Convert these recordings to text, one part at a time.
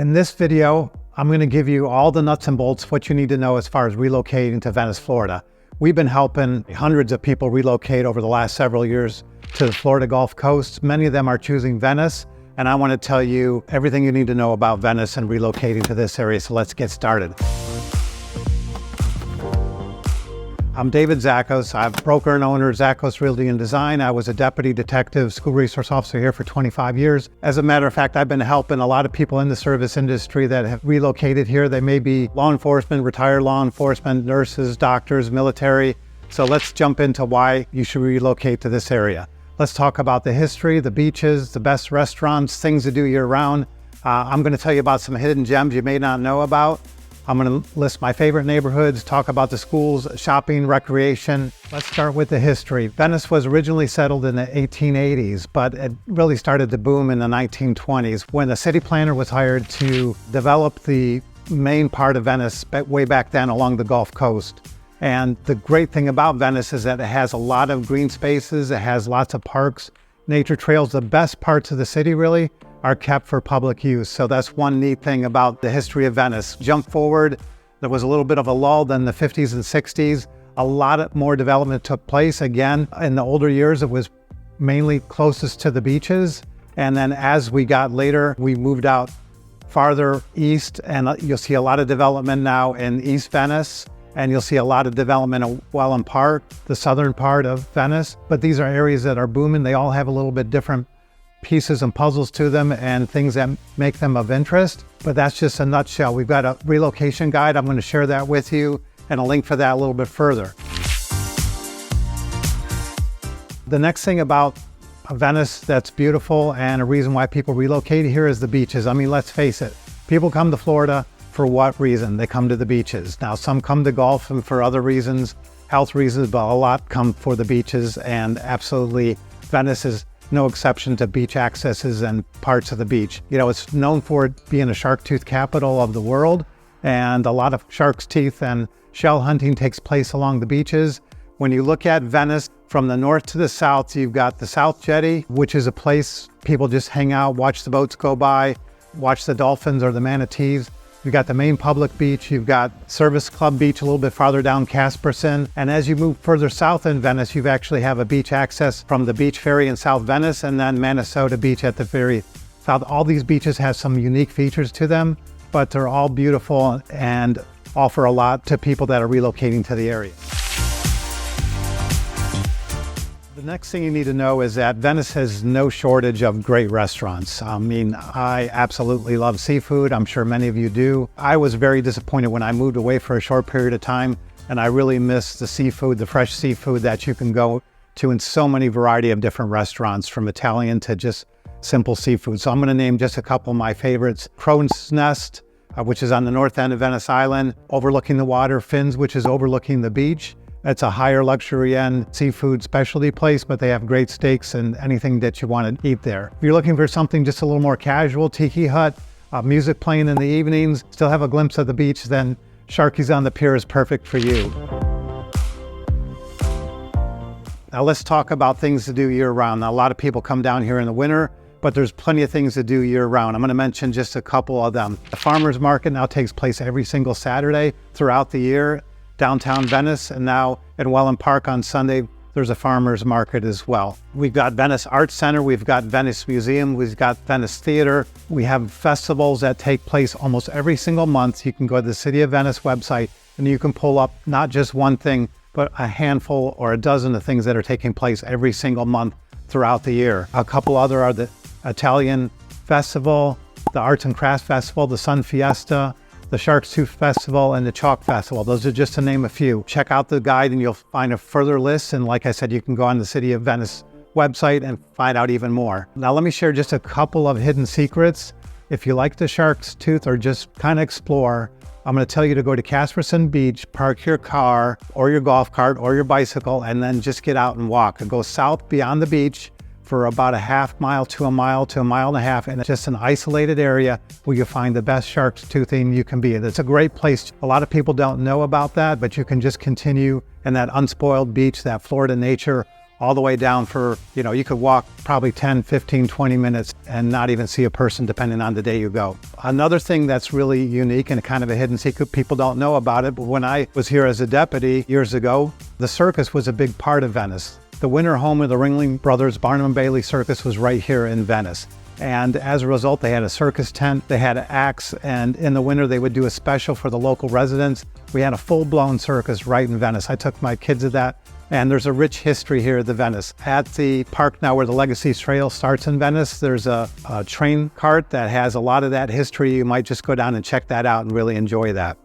In this video, I'm going to give you all the nuts and bolts, what you need to know as far as relocating to Venice, Florida. We've been helping hundreds of people relocate over the last several years to the Florida Gulf Coast. Many of them are choosing Venice, and I want to tell you everything you need to know about Venice and relocating to this area, so let's get started. I'm David Zachos. I'm broker and owner of Zachos Realty Design. I was a deputy detective school resource officer here for 25 years. As a matter of fact, I've been helping a lot of people in the service industry that have relocated here. They may be law enforcement, retired law enforcement, nurses, doctors, military. So let's jump into why you should relocate to this area. Let's talk about the history, the beaches, the best restaurants, things to do year-round. I'm going to tell you about some hidden gems you may not know about. I'm going to list my favorite neighborhoods, talk about the schools, shopping, recreation. Let's start with the history. Venice was originally settled in the 1880s, but it really started to boom in the 1920s when a city planner was hired to develop the main part of Venice way back then along the Gulf Coast. And the great thing about Venice is that it has a lot of green spaces, it has lots of parks, nature trails. The best parts of the city really are kept for public use. So that's one neat thing about the history of Venice. Jump forward, there was a little bit of a lull in the 50s and 60s. A lot more development took place. Again, in the older years, it was mainly closest to the beaches. And then as we got later, we moved out farther east, and you'll see a lot of development now in East Venice. And you'll see a lot of development in Welland Park, the southern part of Venice. But these are areas that are booming. They all have a little bit different pieces and puzzles to them and things that make them of interest. But that's just a nutshell. We've got a relocation guide. I'm going to share that with you and a link for that a little bit further. The next thing about Venice that's beautiful and a reason why people relocate here is the beaches. I mean, let's face it, people come to Florida for what reason? They come to the beaches. Now, some come to golf and for other reasons, health reasons, but a lot come for the beaches, and absolutely Venice is no exception to beach accesses and parts of the beach. You know, it's known for it being a shark tooth capital of the world, and a lot of shark's teeth and shell hunting takes place along the beaches. When you look at Venice from the north to the south, you've got the South Jetty, which is a place people just hang out, watch the boats go by, watch the dolphins or the manatees. You've got the main public beach, you've got Service Club Beach a little bit farther down Casperson. And as you move further south in Venice, you actually have a beach access from the beach ferry in South Venice and then Manatee Beach at the very south. All these beaches have some unique features to them, but they're all beautiful and offer a lot to people that are relocating to the area. The next thing you need to know is that Venice has no shortage of great restaurants. I mean, I absolutely love seafood. I'm sure many of you do. I was very disappointed when I moved away for a short period of time, and I really miss the seafood, the fresh seafood that you can go to in so many variety of different restaurants, from Italian to just simple seafood. So I'm going to name just a couple of my favorites. Crow's Nest, which is on the north end of Venice Island, overlooking the water. Finn's, which is overlooking the beach. It's a higher luxury end seafood specialty place, but they have great steaks and anything that you want to eat there. If you're looking for something just a little more casual, Tiki Hut, music playing in the evenings, still have a glimpse of the beach, then Sharky's on the Pier is perfect for you. Now let's talk about things to do year-round. Now, a lot of people come down here in the winter, but there's plenty of things to do year-round. I'm going to mention just a couple of them. The farmers market now takes place every single Saturday throughout the year. Downtown Venice, and now in Welland Park on Sunday, there's a farmer's market as well. We've got Venice Arts Center, we've got Venice Museum, we've got Venice Theater. We have festivals that take place almost every single month. You can go to the City of Venice website and you can pull up not just one thing, but a handful or a dozen of things that are taking place every single month throughout the year. A couple other are the Italian Festival, the Arts and Crafts Festival, the Sun Fiesta, the Shark's Tooth Festival, and the Chalk Festival. Those are just to name a few. Check out the guide and you'll find a further list. And like I said, you can go on the City of Venice website and find out even more. Now let me share just a couple of hidden secrets. If you like the Shark's Tooth or just kind of explore, I'm going to tell you to go to Casperson Beach, park your car or your golf cart or your bicycle, and then just get out and walk. And go south beyond the beach for about a half mile to a mile and a half, and it's just an isolated area where you find the best shark's toothing you can be. It's a great place. A lot of people don't know about that, but you can just continue in that unspoiled beach, that Florida nature, all the way down for, you could walk probably 10, 15, 20 minutes and not even see a person depending on the day you go. Another thing that's really unique and kind of a hidden secret, people don't know about it, but when I was here as a deputy years ago, the circus was a big part of Venice. The winter home of the Ringling Brothers Barnum and Bailey Circus was right here in Venice. And as a result, they had a circus tent, they had acts, and in the winter they would do a special for the local residents. We had a full-blown circus right in Venice. I took my kids to that, and there's a rich history here at the Venice. At the park now where the Legacy Trail starts in Venice, there's a train cart that has a lot of that history. You might just go down and check that out and really enjoy that.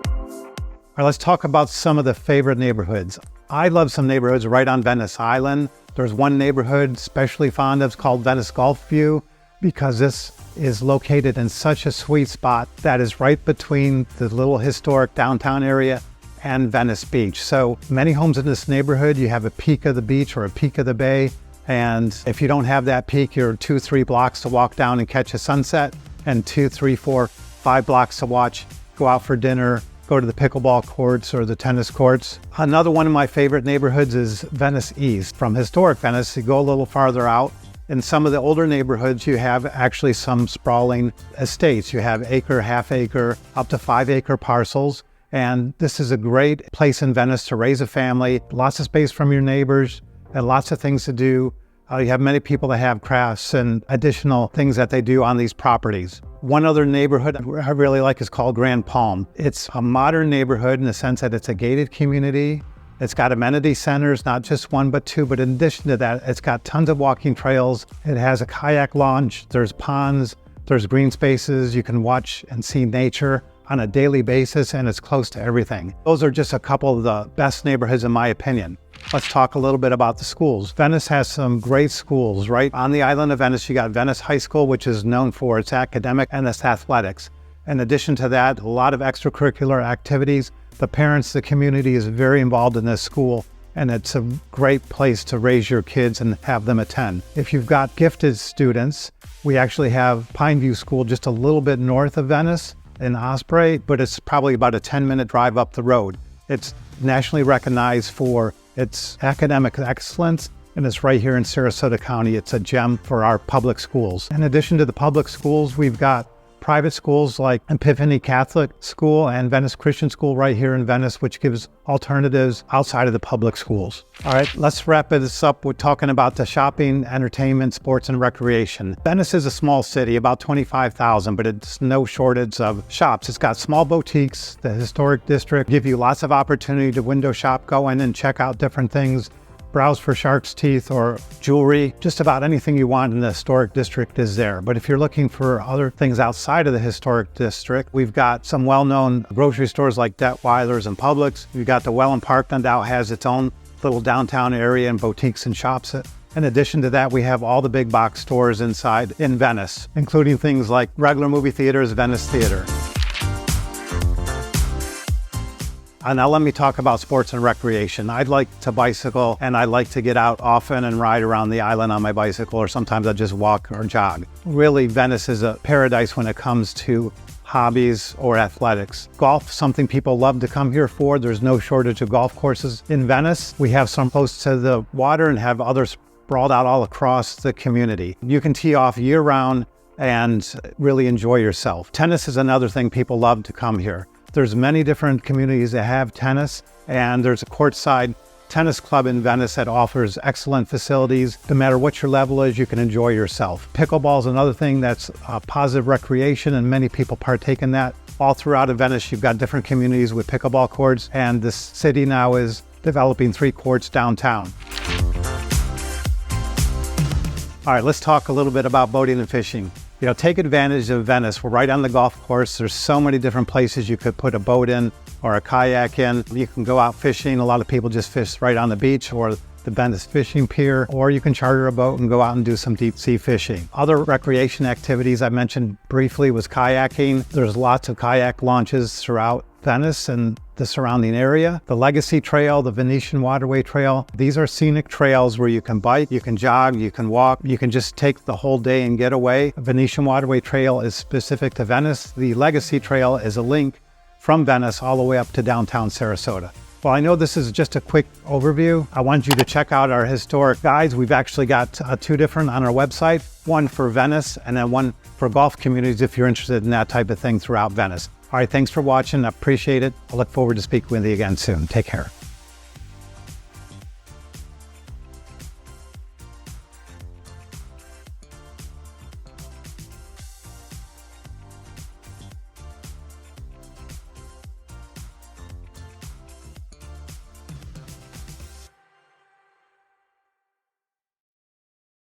All right, let's talk about some of the favorite neighborhoods. I love some neighborhoods right on Venice Island. There's one neighborhood especially fond of, it's called Venice Golf View, because this is located in such a sweet spot that is right between the little historic downtown area and Venice Beach. So many homes in this neighborhood, you have a peak of the beach or a peak of the bay. And if you don't have that peak, you're 2-3 blocks to walk down and catch a sunset, and 2-3-4-5 blocks to watch, go out for dinner, go to the pickleball courts or the tennis courts. Another one of my favorite neighborhoods is Venice East. From historic Venice, you go a little farther out. In some of the older neighborhoods, you have actually some sprawling estates. You have acre, half acre, up to 5 acre parcels. And this is a great place in Venice to raise a family, lots of space from your neighbors and lots of things to do. You have many people that have crafts and additional things that they do on these properties. One other neighborhood I really like is called Grand Palm. It's a modern neighborhood in the sense that it's a gated community. It's got amenity centers, not just one, but two. But in addition to that, it's got tons of walking trails. It has a kayak launch. There's ponds. There's green spaces. You can watch and see nature on a daily basis, and it's close to everything. Those are just a couple of the best neighborhoods in my opinion. Let's talk a little bit about the schools. Venice has some great schools. Right on the island of Venice, you got Venice High School, which is known for its academic and its athletics. In addition to that, a lot of extracurricular activities. The parents, the community is very involved in this school, and it's a great place to raise your kids and have them attend. If you've got gifted students, we actually have Pineview School just a little bit north of Venice in Osprey, but it's probably about a 10-minute drive up the road. It's nationally recognized for its academic excellence, and it's right here in Sarasota County. It's a gem for our public schools. In addition to the public schools, we've got private schools like Epiphany Catholic School and Venice Christian School right here in Venice, which gives alternatives outside of the public schools. All right, let's wrap this up with talking about the shopping, entertainment, sports, and recreation. Venice is a small city, about 25,000, but it's no shortage of shops. It's got small boutiques. The historic district give you lots of opportunity to window shop, go in and check out different things, browse for shark's teeth or jewelry. Just about anything you want in the historic district is there. But if you're looking for other things outside of the historic district, we've got some well-known grocery stores like Detweiler's and Publix. We've got the Welland Park now has its own little downtown area and boutiques and shops. In addition to that, we have all the big box stores inside in Venice, including things like regular movie theaters, Venice Theater. Now let me talk about sports and recreation. I'd like to bicycle, and I like to get out often and ride around the island on my bicycle, or sometimes I just walk or jog. Really, Venice is a paradise when it comes to hobbies or athletics. Golf, something people love to come here for. There's no shortage of golf courses in Venice. We have some close to the water and have others sprawled out all across the community. You can tee off year-round and really enjoy yourself. Tennis is another thing people love to come here. There's many different communities that have tennis, and there's a courtside tennis club in Venice that offers excellent facilities. No matter what your level is, you can enjoy yourself. Pickleball is another thing that's a positive recreation, and many people partake in that. All throughout Venice, you've got different communities with pickleball courts, and the city now is developing 3 courts downtown. All right, let's talk a little bit about boating and fishing. Take advantage of Venice. We're right on the golf course. There's so many different places you could put a boat in or a kayak in. You can go out fishing. A lot of people just fish right on the beach or the Venice fishing pier, or you can charter a boat and go out and do some deep sea fishing. Other recreation activities I mentioned briefly was kayaking. There's lots of kayak launches throughout Venice and the surrounding area. The Legacy Trail, the Venetian Waterway Trail, these are scenic trails where you can bike, you can jog, you can walk, you can just take the whole day and get away. The Venetian Waterway Trail is specific to Venice. The Legacy Trail is a link from Venice all the way up to downtown Sarasota. Well, I know this is just a quick overview. I want you to check out our historic guides. We've actually got 2 different on our website, one for Venice and then one for golf communities if you're interested in that type of thing throughout Venice. All right, thanks for watching. I appreciate it. I look forward to speaking with you again soon. Take care.